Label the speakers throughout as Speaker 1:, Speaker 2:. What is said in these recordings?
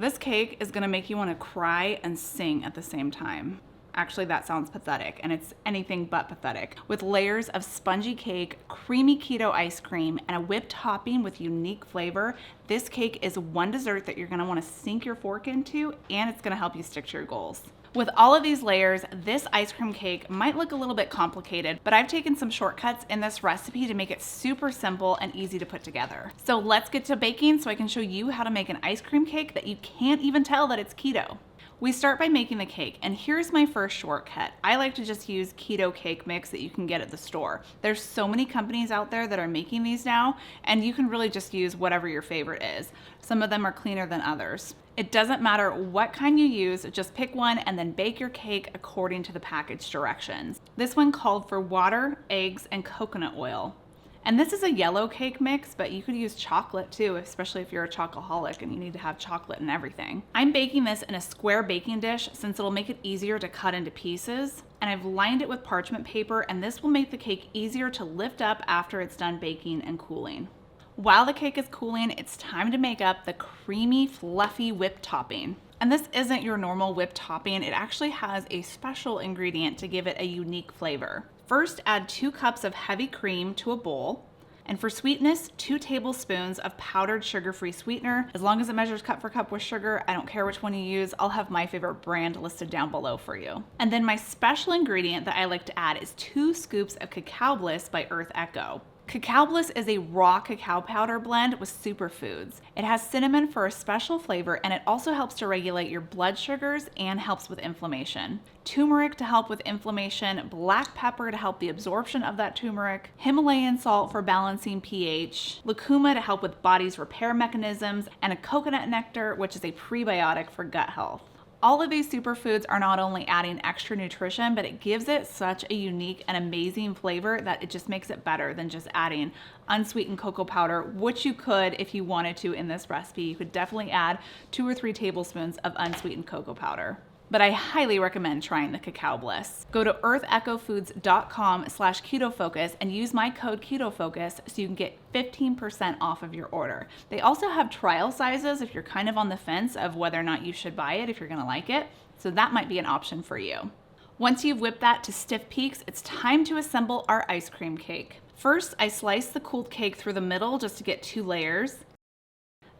Speaker 1: This cake is gonna make you wanna cry and sing at the same time. Actually, that sounds pathetic, and it's anything but pathetic. With layers of spongy cake, creamy keto ice cream, and a whipped topping with unique flavor, this cake is one dessert that you're gonna wanna sink your fork into, and it's gonna help you stick to your goals. With all of these layers, this ice cream cake might look a little bit complicated, but I've taken some shortcuts in this recipe to make it super simple and easy to put together. So let's get to baking so I can show you how to make an ice cream cake that you can't even tell that it's keto. We start by making the cake, and here's my first shortcut. I like to just use keto cake mix that you can get at the store. There's so many companies out there that are making these now, and you can really just use whatever your favorite is. Some of them are cleaner than others. It doesn't matter what kind you use, just pick one and then bake your cake according to the package directions. This one called for water, eggs, and coconut oil. And this is a yellow cake mix, but you could use chocolate too, especially if you're a chocoholic and you need to have chocolate and everything. I'm baking this in a square baking dish since it'll make it easier to cut into pieces. And I've lined it with parchment paper, and this will make the cake easier to lift up after it's done baking and cooling. While the cake is cooling, it's time to make up the creamy, fluffy whipped topping. And this isn't your normal whipped topping. It actually has a special ingredient to give it a unique flavor. First, add 2 cups of heavy cream to a bowl. And for sweetness, 2 tablespoons of powdered sugar-free sweetener. As long as it measures cup for cup with sugar, I don't care which one you use. I'll have my favorite brand listed down below for you. And then my special ingredient that I like to add is 2 scoops of Cacao Bliss by Earth Echo. Cacao Bliss is a raw cacao powder blend with superfoods. It has cinnamon for a special flavor, and it also helps to regulate your blood sugars and helps with inflammation. Turmeric to help with inflammation, black pepper to help the absorption of that turmeric, Himalayan salt for balancing pH, lucuma to help with body's repair mechanisms, and a coconut nectar, which is a prebiotic for gut health. All of these superfoods are not only adding extra nutrition, but it gives it such a unique and amazing flavor that it just makes it better than just adding unsweetened cocoa powder, which you could if you wanted to in this recipe. You could definitely add 2 or 3 tablespoons of unsweetened cocoa powder. But I highly recommend trying the Cacao Bliss. Go to earthechofoods.com/KetoFocus and use my code KetoFocus so you can get 15% off of your order. They also have trial sizes if you're kind of on the fence of whether or not you should buy it if you're gonna like it. So that might be an option for you. Once you've whipped that to stiff peaks, it's time to assemble our ice cream cake. First, I slice the cooled cake through the middle just to get 2 layers.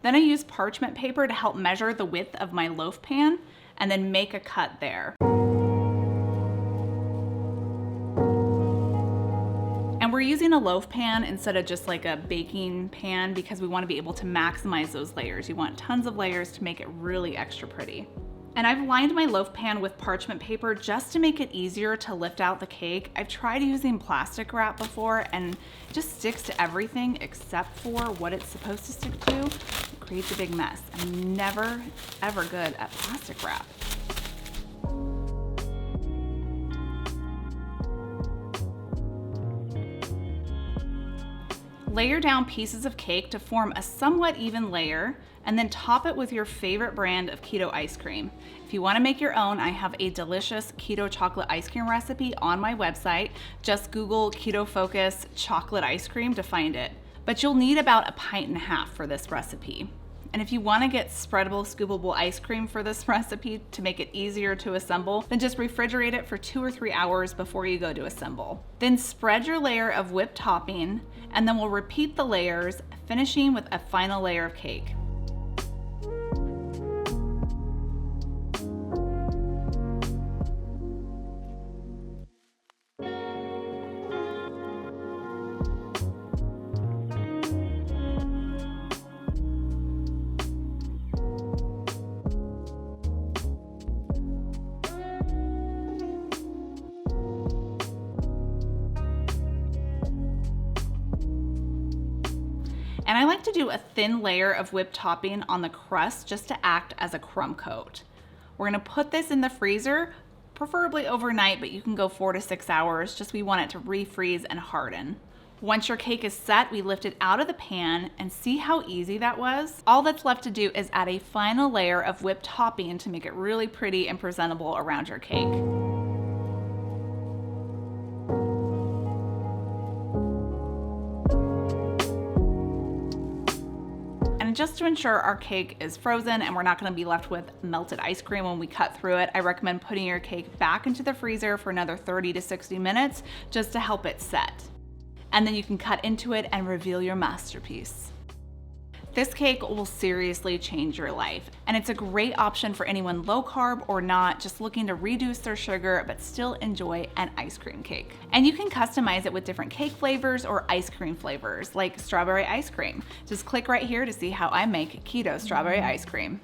Speaker 1: Then I use parchment paper to help measure the width of my loaf pan, and then make a cut there. And we're using a loaf pan instead of just like a baking pan because we want to be able to maximize those layers. You want tons of layers to make it really extra pretty. And I've lined my loaf pan with parchment paper just to make it easier to lift out the cake. I've tried using plastic wrap before and it just sticks to everything except for what it's supposed to stick to. It creates a big mess. I'm never, ever good at plastic wrap. Layer down pieces of cake to form a somewhat even layer, and then top it with your favorite brand of keto ice cream. If you want to make your own, I have a delicious keto chocolate ice cream recipe on my website. Just Google KetoFocus chocolate ice cream to find it. But you'll need about 1.5 pints for this recipe. And if you want to get spreadable, scoopable ice cream for this recipe to make it easier to assemble, then just refrigerate it for 2 or 3 hours before you go to assemble. Then spread your layer of whipped topping, and then we'll repeat the layers, finishing with a final layer of cake. And I like to do a thin layer of whipped topping on the crust just to act as a crumb coat. We're gonna put this in the freezer, preferably overnight, but you can go 4 to 6 hours, just we want it to refreeze and harden. Once your cake is set, we lift it out of the pan and see how easy that was? All that's left to do is add a final layer of whipped topping to make it really pretty and presentable around your cake. just to ensure our cake is frozen and we're not gonna be left with melted ice cream when we cut through it, I recommend putting your cake back into the freezer for another 30 to 60 minutes just to help it set. And then you can cut into it and reveal your masterpiece. This cake will seriously change your life, and it's a great option for anyone low carb or not, just looking to reduce their sugar but still enjoy an ice cream cake. And you can customize it with different cake flavors or ice cream flavors, like strawberry ice cream. Just click right here to see how I make keto strawberry ice cream.